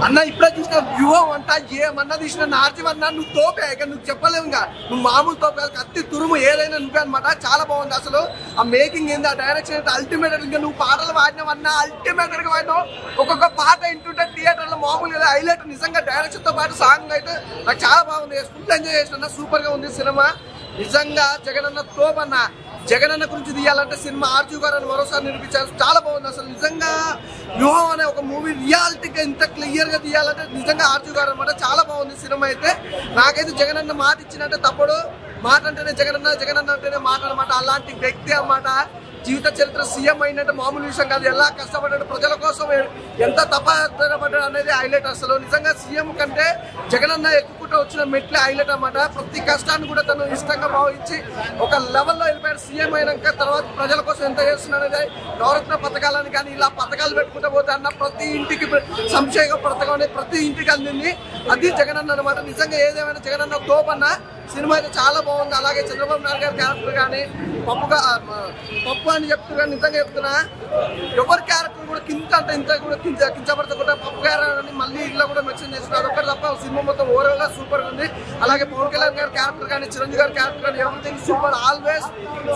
అన్న ఇప్పుడే చూసిన వ్యూహం అంతా ఏమన్నా తీసిన నార్జీవ్ అన్నా నువ్వు తోపే ఇక నువ్వు చెప్పలేవు ఇంకా నువ్వు మామూలు తోపే కత్తి తురుము ఏదైనా నువ్వే అనమాట. చాలా బాగుంది అసలు ఆ మేకింగ్ ఏంది ఆ డైరెక్షన్ అయితే అల్టిమేట్. ఇంకా నువ్వు పాటలు పాడినావన్నా అల్టిమేట్ గా పాడినావు. ఒక్కొక్క పాట వింటుంటే థియేటర్ లో మామూలుగా హైలైట్. నిజంగా డైరెక్షన్ తో పాటు సాంగ్ అయితే నాకు చాలా బాగుంది. ఫుల్ ఎంజాయ్ చేసిన సూపర్ గా ఉంది సినిమా. నిజంగా జగనన్న తోపన్న. జగనన్న గురించి తీయాలంటే సినిమా ఆర్జీవి గారు అని మరోసారి నిరూపించారు. చాలా బాగుంది అసలు. నిజంగా వ్యూహం అనే ఒక మూవీ రియాలిటీగా ఇంత క్లియర్ గా తీయాలంటే నిజంగా ఆర్జీవి గారు అనమాట. చాలా బాగుంది సినిమా అయితే. నాకైతే జగనన్న మాట ఇచ్చినట్టే తప్పుడు. మాట అంటేనే జగనన్న, జగనన్న అంటేనే మాట అనమాట. అలాంటి వ్యక్తి అన్నమాట. జీవిత చరిత్ర సీఎం అయినట్టు మామూలు విషయం కాదు. ఎలా కష్టపడ్డాడు ప్రజల కోసం, ఎంత తపడ్డాడు అనేది హైలైట్. అసలు నిజంగా సీఎం కంటే జగనన్న ఎక్కుకుంటూ వచ్చిన మెట్లే హైలైట్ అన్నమాట. ప్రతి కష్టాన్ని కూడా తను ఇష్టంగా భావించి ఒక లెవెల్లో వెళ్ళిపోయాడు. సీఎం అయినాక తర్వాత ప్రజల కోసం ఎంత చేస్తున్నాడు అనేది నవరత్న పథకాలని కానీ ఇలా పథకాలు పెట్టుకుంటూ పోతే అన్న ప్రతి ఇంటికి సంక్షేమ పథకం అనేది ప్రతి ఇంటికి అందింది. అది జగనన్న అనమాట. నిజంగా ఏదేమైనా జగనన్న తోపన్న. సినిమా అయితే చాలా బాగుంది. అలాగే చంద్రబాబు నాయుడు గారి క్యారెక్టర్ కానీ పప్పు అని చెప్తున్నా. నిజంగా చెప్తున్నా ఎవరి క్యారెక్టర్ కూడా కింద అంటే ఇంత కూడా కించపడతా పప్పు క్యారెక్టర్ అని మళ్ళీ ఇలా కూడా మెన్షన్ చేస్తున్నారు. ఒకటి తప్ప సినిమా మొత్తం ఓవరాల్ గా సూపర్ ఉంది. అలాగే పవన్ కళ్యాణ్ గారి క్యారెక్టర్ కానీ చిరంజీవి గారి క్యారెక్టర్ కానీ ఎవ్రీథింగ్ సూపర్, ఆల్వేస్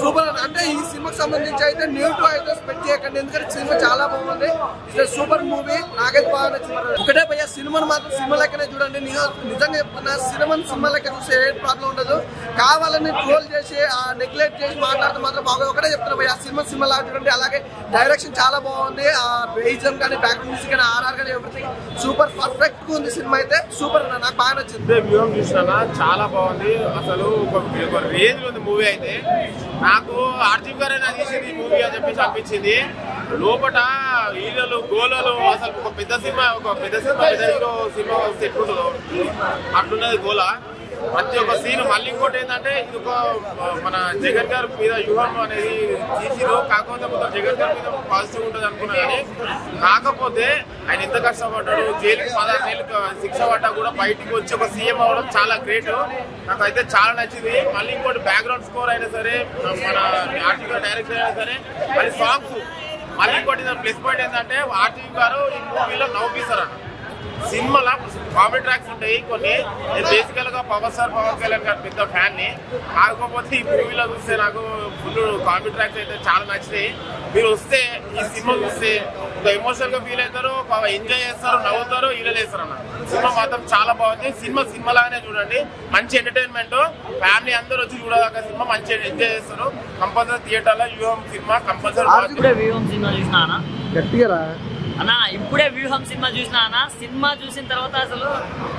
సూపర్. అంటే ఈ సినిమాకి సంబంధించి అయితే నెగిటివ్ అయితే స్పెక్ట్ చేయకండి. ఎందుకంటే సినిమా చాలా బాగుంది. It's super movie. నాకైతే బాగా నచ్చింది. ఒకటే పోయా సినిమాను మాత్రం సినిమా లెక్కనే చూడండి. నిజంగా చెప్తున్నా సినిమాని సినిమా లెక్క చూస్తే ఏ ప్రాబ్లం ఉండదు. కావాలని ట్రోల్ చేసి నెగ్లెక్ట్ చేసి మాట్లాడితే మాత్రం బాగా. ఒకటే చెప్తున్నా పోయా సినిమా లాగా చూడండి. అలాగే డైరెక్షన్ చాలా బాగుంది. ఆ బేయిజం కానీ బ్యాక్గ్రౌండ్ మ్యూజిక్ కానీ ఆర్ఆర్ కానీ ఎవ్రీథింగ్ సూపర్ పర్ఫెక్ట్ గా ఉంది. సినిమా అయితే సూపర్. నాకు బాగా నచ్చింది. వ్యూహం చూసినా చాలా బాగుంది. అసలు ఒక రేంజ్ ఉంది మూవీ అయితే. నాకు ఆర్జీవి గారు తీసింది మూవీ అని చెప్పేసి అనిపించింది. లోపల హీరోలు గోలలు అసలు ఒక పెద్ద సినిమా పెద్ద హీరో సినిమా వస్తే ఎట్లుంటుందో అట్లున్నది గోల. ప్రతి ఒక్క సీన్. మళ్ళీ ఇంకోటి ఏంటంటే ఇది ఒక మన జగన్ గారి మీద వ్యూహం అనేది తీసిరు. కాకపోతే మొత్తం జగన్ గారి మీద పాజిటివ్ ఉంటుంది అనుకున్నా కానీ కాకపోతే ఆయన ఎంత కష్టపడ్డాడు. జైలుకి 16 ఏళ్ళు శిక్ష పడ్డా కూడా బయటికి వచ్చి ఒక సీఎం అవ్వడం చాలా గ్రేట్. నాకైతే చాలా నచ్చింది. మళ్ళీ ఇంకోటి బ్యాక్గ్రౌండ్ స్కోర్ అయినా సరే, మన ఆర్టీవీ డైరెక్టర్ అయినా సరే, మళ్ళీ సాంగ్స్. మళ్ళీ ఇంకోటి ప్లస్ పాయింట్ ఏంటంటే ఆర్టీవీ గారు ఈ మూవీలో నవ్వుపిస్తారు అన్న. సినిమాలో కామెడీ ట్రాక్స్ ఉంటాయి కొన్ని. నేను బేసికల్ గా పవర్ స్టార్ పవన్ కళ్యాణ్ గారి పెద్ద ఫ్యాన్ ని. కాకపోతే ఈ మూవీలో చూస్తే నాకు ఫుల్ కామెడీ ట్రాక్స్ అయితే చాలా నచ్చినాయి. మీరు వస్తే ఈ సినిమా చూస్తే ఒక ఎమోషనల్ గా ఫీల్ అవుతారు, ఎంజాయ్ చేస్తారు, నవ్వుతారు, హీరోలు వేస్తారు అన్న. సినిమా మాత్రం చాలా బాగుంది. సినిమా లాగానే చూడండి. మంచి ఎంటర్టైన్మెంట్. ఫ్యామిలీ అందరూ వచ్చి చూడాలి. సినిమా మంచి ఎంజాయ్ చేస్తారు. కంపల్సరీ థియేటర్ లో వ్యూహం సినిమా కంపల్సరీ. వ్యూహం సినిమా చూసినా గట్టిగా అన్న. ఇప్పుడే వ్యూహం సినిమా చూసినా అన్న. సినిమా చూసిన తర్వాత అసలు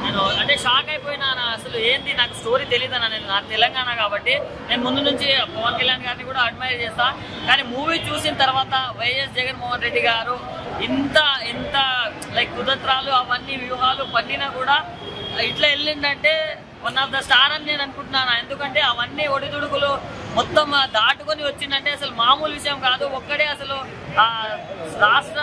నేను అంటే షాక్ అయిపోయినా అన్న. అసలు ఏంటి నాకు స్టోరీ తెలియదు అన్న. నేను నాకు తెలంగాణ కాబట్టి నేను ముందు నుంచి పవన్ కళ్యాణ్ గారిని కూడా అడ్మైర్ చేస్తా. కానీ మూవీ చూసిన తర్వాత వైఎస్ జగన్మోహన్ రెడ్డి గారు ఇంత లైక్ కుతంత్రాలు అవన్నీ వ్యూహాలు పన్నినా కూడా ఇట్లా వెళ్ళిందంటే వన్ ఆఫ్ ద స్టార్ అని నేను అనుకుంటున్నాను. ఎందుకంటే అవన్నీ ఒడిదుడుకులు మొత్తం దాటుకొని వచ్చిందంటే అసలు మామూలు విషయం కాదు. ఒక్కడే అసలు రాష్ట్ర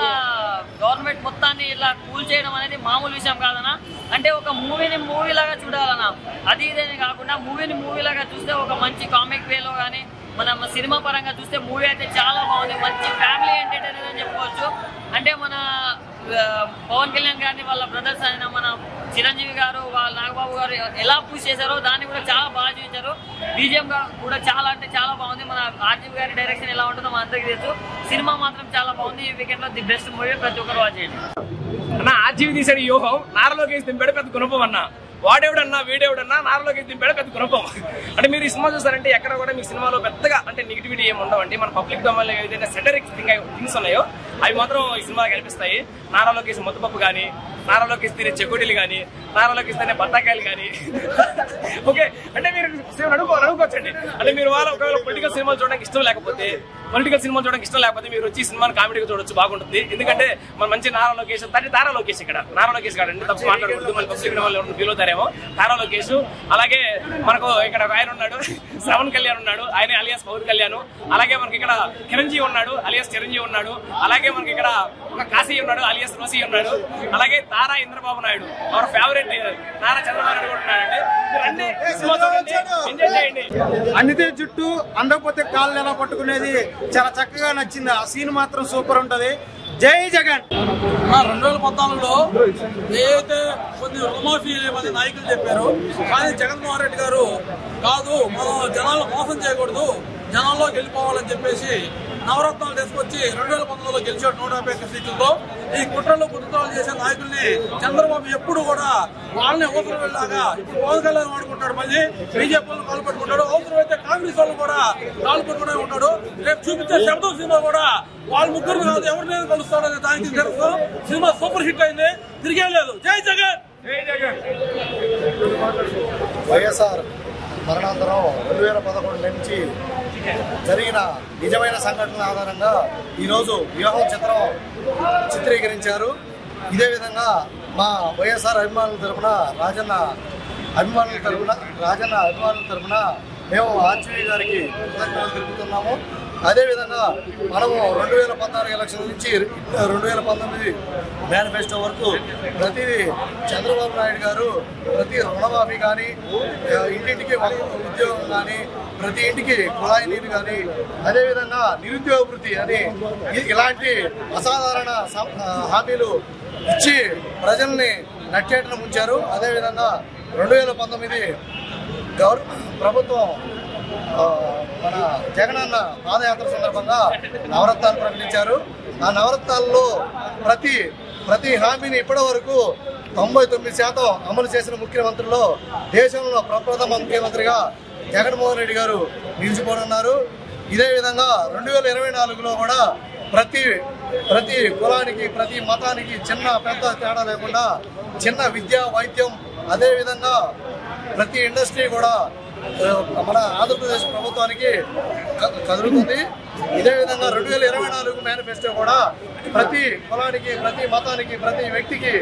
గవర్నమెంట్ మొత్తాన్ని ఇలా కూల్ చేయడం అనేది మామూలు విషయం కాదన్నా. అంటే ఒక మూవీని మూవీలాగా చూడాలన్నా. అది ఇదేనే కాకుండా మూవీని మూవీలాగా చూస్తే ఒక మంచి కామిక్ వేలో కానీ మనం సినిమా పరంగా చూస్తే మూవీ అయితే చాలా బాగుంది. మంచి ఫ్యామిలీ ఎంటర్టైనర్ అని చెప్పుకోవచ్చు. అంటే మన పవన్ కళ్యాణ్ గారిని వాళ్ళ బ్రదర్స్ అయిన మన చిరంజీవి గారు వాళ్ళ నాగబాబు గారు ఎలా పూజ చేశారో దాన్ని కూడా చాలా బాగా చూపించారు. బీజిఎం కూడా చాలా అంటే చాలా బాగుంది. మన ఆర్జీవి గారి డైరెక్షన్ ఎలా ఉంటుందో మన అందరికీ తెలుసు. సినిమా మాత్రం చాలా బాగుంది. ఈ వీకెండ్ లో ది బెస్ట్ మూవీ. ప్రతి ఒక్కరు వాచ్ చేయండి అన్న. ఆర్జీవి తీసాడు వ్యూహం. నారలోకి దింపాడు పెద్ద గుణపం అన్న. వాడేవుడన్నా వీడేవుడన్నా నారలోకి దింపాడు పెద్ద గుణపం. అంటే మీరు ఈ సినిమా చూస్తారంటే ఎక్కడ కూడా మీ సినిమాలో పెద్దగా అంటే నెగిటివిటీ ఏమి ఉండవండి. మన పబ్లిక్ డొమైన్లో ఏదైతే సెటరిక్ థింగ్స్ ఉన్నాయో అవి మాత్రం ఈ సినిమాలో కనిపిస్తాయి. నారాలోకి ముద్దపప్పు కానీ, నారాలోకి తినే చెకోడీలు కానీ, నారాలోకి తినే బత్తాకాయలు కానీ. ఓకే అంటే మీరు అనుకోవచ్చండి. అంటే మీరు ఒకవేళ పొలిటికల్ సినిమాలు చూడడానికి ఇష్టం లేకపోతే మీరు వచ్చి సినిమాని కామెడీగా చూడొచ్చు, బాగుంటుంది. ఎందుకంటే మన మంచి నారా లోకేష్ తారా లోకేష్ ఇక్కడ నారా లోకేష్ గారు అండి. తప్పు మాట్లాడకూడదు, మళ్ళీ పబ్లిక్ వాళ్ళు ఫీల్ అవుతారేమో. తారా లోకేష్. అలాగే మనకు ఇక్కడ ఒక ఆయన ఉన్నాడు, శ్రవణ్ కళ్యాణ్ ఉన్నాడు, ఆయన అలియాస్ పవన్ కళ్యాణ్. అలాగే మనకి ఇక్కడ చిరంజీవి ఉన్నాడు, అలియాస్ చిరంజీవి ఉన్నాడు. అలాగే మనకి ఇక్కడ ఒక కాశీ ఉన్నాడు, అలియాస్ రోసి ఉన్నాడు. అలాగే తారా ఇంద్రబాబు నాయుడు, అవర్ ఫేవరెట్ నారా చంద్రబాబు నాయుడు కూడా ఉన్నాడండి. ఎంజాయ్ చేయండి. అన్నితే జుట్టు అందకపోతే కాళ్ళు ఎలా పట్టుకునేది చాలా చక్కగా నచ్చింది. ఆ సీన్ మాత్రం సూపర్ ఉంటది. జై జగన్. 2014లో ఏదైతే కొన్ని రుణమాఫీ మంది నాయకులు చెప్పారు, కానీ జగన్మోహన్ రెడ్డి గారు కాదు మనం జనాలను మోసం చేయకూడదు, జనాల్లోకి వెళ్ళిపోవాలని చెప్పేసి నవరత్నాలు తీసుకొచ్చి 2019లో గెలిచాడు 151 సీట్లతో. ఈ కుట్రలు కుట్రలు చేసే నాయకుల్ని చంద్రబాబు ఎప్పుడు కూడా వాళ్ళని అవసరం వెళ్ళాగా పవన్ కళ్యాణ్ వాడుకుంటాడు, మళ్ళీ బీజేపీ వాళ్ళు కాలు పట్టుకుంటాడు, అవసరమైతే కాంగ్రెస్ వాళ్ళు కూడా కాలు పట్టుకునే ఉంటాడు. రేపు చూపించే శబ్దం సినిమా కూడా వాళ్ళ ముగ్గురు కాదు ఎవరినైనా కలుస్తాడనే దానికి తెలుసు. సినిమా సూపర్ హిట్ అయింది, తిరిగే లేదు. జై జగన్. జై జగన్. వైఎస్ఆర్ మరణాంతరం 2011 నుంచి జరిగిన నిజమైన సంఘటనల ఆధారంగా ఈరోజు వ్యూహం చిత్రం చిత్రీకరించారు. ఇదే విధంగా మా వైఎస్ఆర్ అభిమానుల తరఫున రాజన్న అభిమానుల తరఫున మేము ఆర్జీవీ గారికి కృతజ్ఞతలు తెలుపుతున్నాము. అదేవిధంగా మనము 2014 ఎలక్షన్ నుంచి 2019 మేనిఫెస్టో వరకు ప్రతిదీ చంద్రబాబు నాయుడు గారు ప్రతి రుణమాఫీ కానీ, ఇంటింటికి ఉద్యోగం కానీ, ప్రతి ఇంటికి కుళాయి నీరు కానీ, అదేవిధంగా నిరుద్యోగ వృత్తి అని ఇలాంటి అసాధారణ హామీలు ఇచ్చి ప్రజల్ని నట్టేటన ముంచారు. అదేవిధంగా 2019 ప్రభుత్వం మన జగనన్న పాదయాత్ర సందర్భంగా నవరత్నాలు ప్రకటించారు. ఆ నవరత్నాల్లో ప్రతి హామీని ఇప్పటి వరకు 99% అమలు చేసిన ముఖ్యమంత్రుల్లో దేశంలో ప్రప్రథమ ముఖ్యమంత్రిగా జగన్మోహన్ రెడ్డి గారు నిలిచిపోనున్నారు. ఇదే విధంగా 2024లో కూడా ప్రతి కులానికి, ప్రతి మతానికి చిన్న పెద్ద తేడా లేకుండా చిన్న విద్య, వైద్యం, అదేవిధంగా ప్రతి ఇండస్ట్రీ కూడా మన ఆంధ్రప్రదేశ్ ప్రభుత్వానికి కదులుతుంది. ఇదే విధంగా 2024 మేనిఫెస్టో కూడా ప్రతి కులానికి, ప్రతి మతానికి, ప్రతి వ్యక్తికి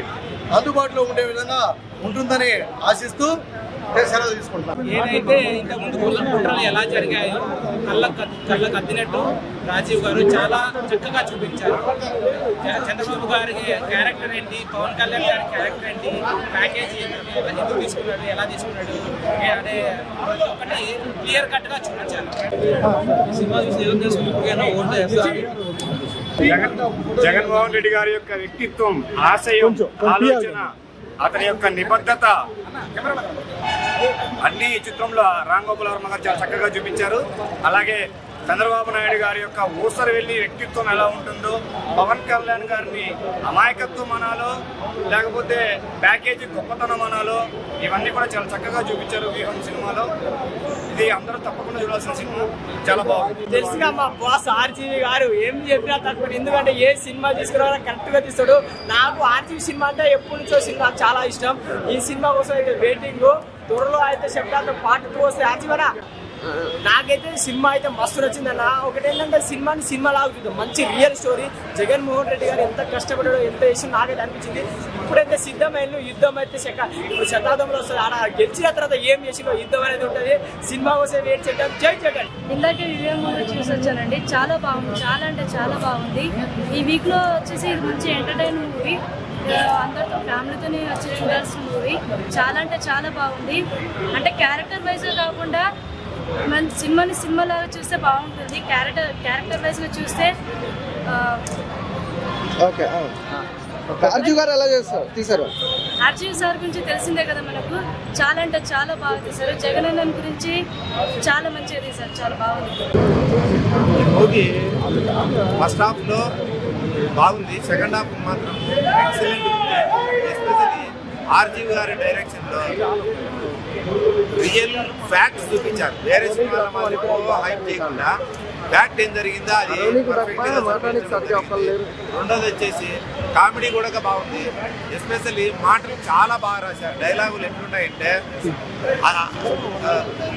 అందుబాటులో ఉండే విధంగా ఉంటుందని ఆశిస్తూ సెలవు తీసుకుంటున్నాం. ఏదైతే ఇంతకుముందు కుట్రలు ఎలా జరిగాయో కళ్ళ కద్దినట్టు రాజీవ్ గారు చాలా చక్కగా చూపించారు. చంద్రబాబు గారి క్యారెక్టర్ ఏంటి, పవన్ కళ్యాణ్ గారి క్యారెక్టర్ ఏంటి, ప్యాకేజీ ఎందుకు తీసుకున్నాడు, ఎలా తీసుకున్నాడు అనే ఒకటి క్లియర్ కట్ గా చూపించారు. సినిమా చూసి జగన్మోహన్ రెడ్డి గారి యొక్క వ్యక్తిత్వం, ఆశయం, ఆలోచన, అతని యొక్క నిబద్ధత అన్ని చిత్రంలో రామ్ గోపాల్ వర్మ గారు చాలా చక్కగా చూపించారు. అలాగే చంద్రబాబు నాయుడు గారి యొక్క ఊసరు వెళ్ళి వ్యక్తిత్వం ఎలా ఉంటుందో, పవన్ కళ్యాణ్ గారిని అమాయకత్వం అనాలో లేకపోతే ప్యాకేజీ గొప్పతనం అనాలో ఇవన్నీ కూడా చాలా చక్కగా చూపించారు వ్యూహం సినిమాలో. ఇది అందరూ తప్పకుండా చూడాల్సిన సినిమా, చాలా బాగుంది. తెలుసుగా మా బాస్ ఆర్జీవీ గారు ఏం చెప్పినా తక్కువ, ఎందుకంటే ఏ సినిమా తీసుకురావాలో కరెక్ట్ గా తీస్తాడు. నాకు ఆర్జీవీ సినిమా అంటే ఎప్పటి నుంచో సినిమా చాలా ఇష్టం. ఈ సినిమా కోసం అయితే వెయిటింగ్. త్వరలో అయితే చెప్తాను పార్ట్ 2 వస్తే ఆర్జీవీనా నాకైతే సినిమా అయితే మస్తు నచ్చిందన్న. ఒకటేంటంటే సినిమా లాగా చూద్దాం, మంచి రియల్ స్టోరీ. జగన్మోహన్ రెడ్డి గారు ఎంత కష్టపడాడో, ఎంత చేసి నాకైతే అనిపించింది. ఇప్పుడైతే సిద్ధమైన యుద్ధం అయితే ఇప్పుడు శతాబ్దంలో వస్తుంది. ఆడ గెలిచిన తర్వాత ఏం చేసిందో యుద్ధం అనేది ఉంటుంది. సినిమా కోసం వెయిట్ చేద్దాం. జై జగన్. ఇందాకే వివేక్ మూవీ చూసి వచ్చానండి, చాలా బాగుంది, చాలా అంటే చాలా బాగుంది. ఈ వీక్ లో వచ్చేసి ఇది మంచి ఎంటర్టైన్ మూవీ, అందరితో ఫ్యామిలీతోనే వచ్చి చూడాల్సిన మూవీ. చాలా అంటే చాలా బాగుంది. అంటే క్యారెక్టర్ వైజ్ కాకుండా మన సినిమా లాగా చూస్తే బాగుంటుంది. క్యారెక్టర్ వైజ్ గా చూస్తే ఆర్జీవ్ గారు ఎలా తీశారు? ఆర్జీవ్ సార్ గురించి తెలిసిందే కదా మనకు, చాలా అంటే చాలా బాగా తీశారు. జగన్ అన్న గురించి చాలా మంచిగా తీశారు, చాలా బాగుంది. మూవీ ఫస్ట్ హాఫ్ లో బాగుంది, సెకండ్ హాఫ్ మాత్రం ఎక్సలెంట్ ఉంది. ఎస్పెషల్లీ ఆర్జీవి గారి డైరెక్షన్ లో రియల్ ఫ్యాక్ట్స్ చూపించారు. వేరే సినిమాల మాదిరిగా హైప్ చేయకుండా ఫ్యాక్ట్ ఏం జరిగిందో అది పర్ఫెక్ట్ గా చూపించారు. రెండోది వచ్చేసి కామెడీ కూడా బాగుంది. ఎస్పెషల్లీ మాటలు చాలా బాగా రాశారు. డైలాగులు ఎట్లున్నాయంటే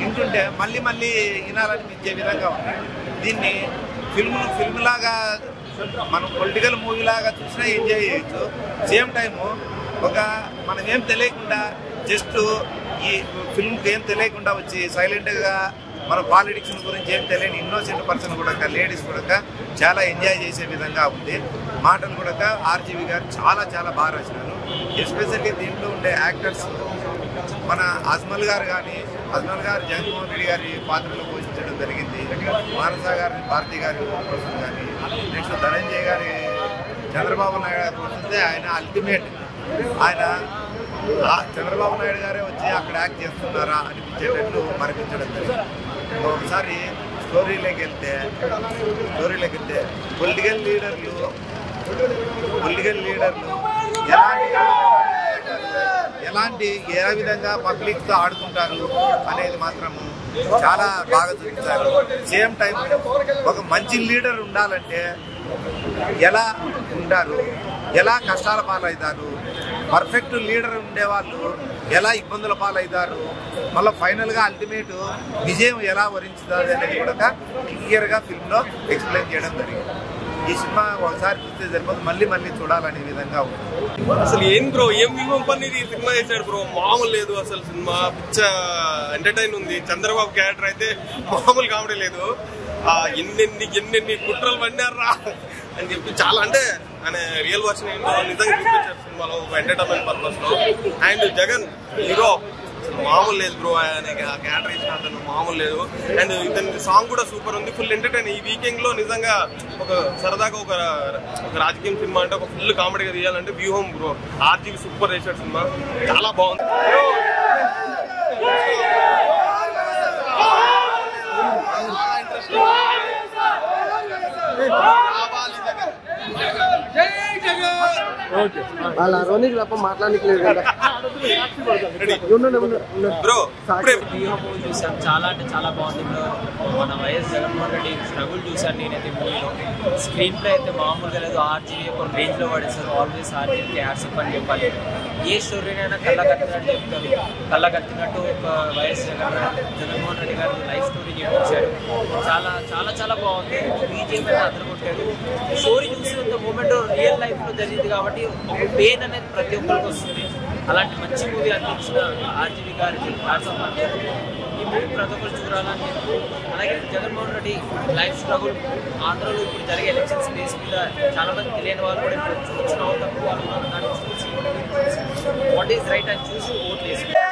వింటుంటే మళ్ళీ మళ్ళీ వినాలనిపించే విధంగా ఉంది. దీన్ని ఫిల్మ్ లాగా మనం పొలిటికల్ మూవీ లాగా చూసినా ఎంజాయ్ చేయొచ్చు. సేమ్ టైము మనం ఏం తెలియకుండా జస్ట్ ఈ ఫిల్మ్కి ఏం తెలియకుండా వచ్చి సైలెంట్గా మన పాలిటిక్స్ గురించి ఏం తెలియని ఇన్నోసెంట్ పర్సన్ కూడా, లేడీస్ కూడా చాలా ఎంజాయ్ చేసే విధంగా ఉంది. మాటలు కూడా ఆర్జీవి గారు చాలా చాలా బాగా రాసినారు. ఎస్పెషల్లీ దీంట్లో ఉండే యాక్టర్స్ మన అజ్మల్ గారు జగన్మోహన్ రెడ్డి గారి పాత్రలో పోషించడం జరిగింది. మానస గారి, భారతి గారి కోసం కానీ, నెక్స్ట్ ధనంజయ్ గారి చంద్రబాబు నాయుడు వస్తే ఆయన అల్టిమేట్. ఆయన చంద్రబాబు నాయుడు గారే వచ్చి అక్కడ యాక్ట్ చేస్తున్నారా అనిపించేటట్లు మరిపించడం జరిగింది. ఒకసారి స్టోరీలోకి వెళ్తే పొలిటికల్ లీడర్లు ఏ విధంగా పబ్లిక్తో ఆడుకుంటారు అనేది మాత్రము చాలా బాగా చూపించారు. సేమ్ టైం ఒక మంచి లీడర్ ఉండాలంటే ఎలా ఉంటారు, ఎలా కష్టాల పాలవుతారు, పర్ఫెక్ట్ లీడర్ ఉండేవాళ్ళు ఎలా ఇబ్బందుల పాలవుతారు, మళ్ళీ ఫైనల్గా అల్టిమేట్ విజయం ఎలా వరించుతుంది అనేది కూడా క్లియర్గా ఫిల్మ్లో ఎక్స్ప్లెయిన్ చేయడం జరిగింది. ఈ సినిమా ఒకసారి చూస్తే సరిపోతుంది, మళ్ళీ మళ్ళీ చూడాలనే విధంగా ఉంది. అసలు ఏం బ్రో, ఏం వ్యూహం పని ఈ సినిమా చేశాడు బ్రో, మామూలు లేదు అసలు. సినిమా పిచ్చ ఎంటర్టైన్ ఉంది. చంద్రబాబు క్యారెక్టర్ అయితే మామూలు కామెడీ లేదు. ఎన్నెన్ని కుట్రలు పడినారా అని చెప్పి చాలా, అంటే ఆయన రియల్ వర్షన్ ఏంటో నిజంగా చూపించారు సినిమాలో ఎంటర్టైన్మెంట్ పర్పస్ లో. అండ్ జగన్ హీరో మామూలు లేదు బ్రో, ఆయన క్యారెక్టర్ ఇచ్చిన అతను మామూలు లేదు. అండ్ ఇతని సాంగ్ కూడా సూపర్ ఉంది, ఫుల్ ఎంటర్టైన్. ఈ వీకెండ్ లో నిజంగా ఒక సరదాగా ఒక రాజకీయం సినిమా అంటే ఒక ఫుల్ కామెడీగా తీయాలంటే వ్యూహం బ్రో. ఆర్జీవి సూపర్ చేశాడు సినిమా, చాలా బాగుంది. వాళ్ళ రోనికి తప్ప మాట్లాడలేదు కదా బ్రో. వ్యూహం మూవీ చూసాను, చాలా అంటే చాలా బాగుంది. మన వైఎస్ జగన్మోహన్ రెడ్డి స్ట్రగుల్ చూసాను నేనైతే మూవీలో. స్క్రీన్ ప్లే అయితే మామూలుగా లేదు. ఆర్జీవి ఒక రేంజ్ లో పడేస్తారు. ఆల్వేస్ ఆర్జీవికి హ్యాట్స్ అని చెప్పాలి. ఏ స్టోరీనైనా కళ్ళకత్తినట్టు చెప్తారు. కళ్ళకత్తినట్టు ఒక వైఎస్ జగన్మోహన్ రెడ్డి గారు లైఫ్ స్టోరీ చూపించారు. చాలా చాలా చాలా బాగుంది. బీజేపీ అయితే అదరగొట్టారు. స్టోరీ చూసినంత మూమెంట్ రియల్ లైఫ్ లో జరిగింది కాబట్టి ఒక పెయిన్ అనేది ప్రతి ఒక్కరికి వస్తుంది. అలాంటి మంచి మూవీ అందించిన ఆర్జీవి గారికి ఈ మూవీ ప్రతి ఒక్కరు చూడాలని. అలాగే జగన్మోహన్ రెడ్డి లైఫ్ స్ట్రగుల్, ఆంధ్రలో ఇప్పుడు జరిగే ఎలక్షన్స్ బేస్ మీద చాలా మంది తెలియని వాళ్ళు కూడా ఇప్పుడు చూసిన తక్కువ వాళ్ళు దాన్ని చూసి వాట్ ఈస్ రైట్ అని చూసి ఓట్లు వేసుకుంటారు.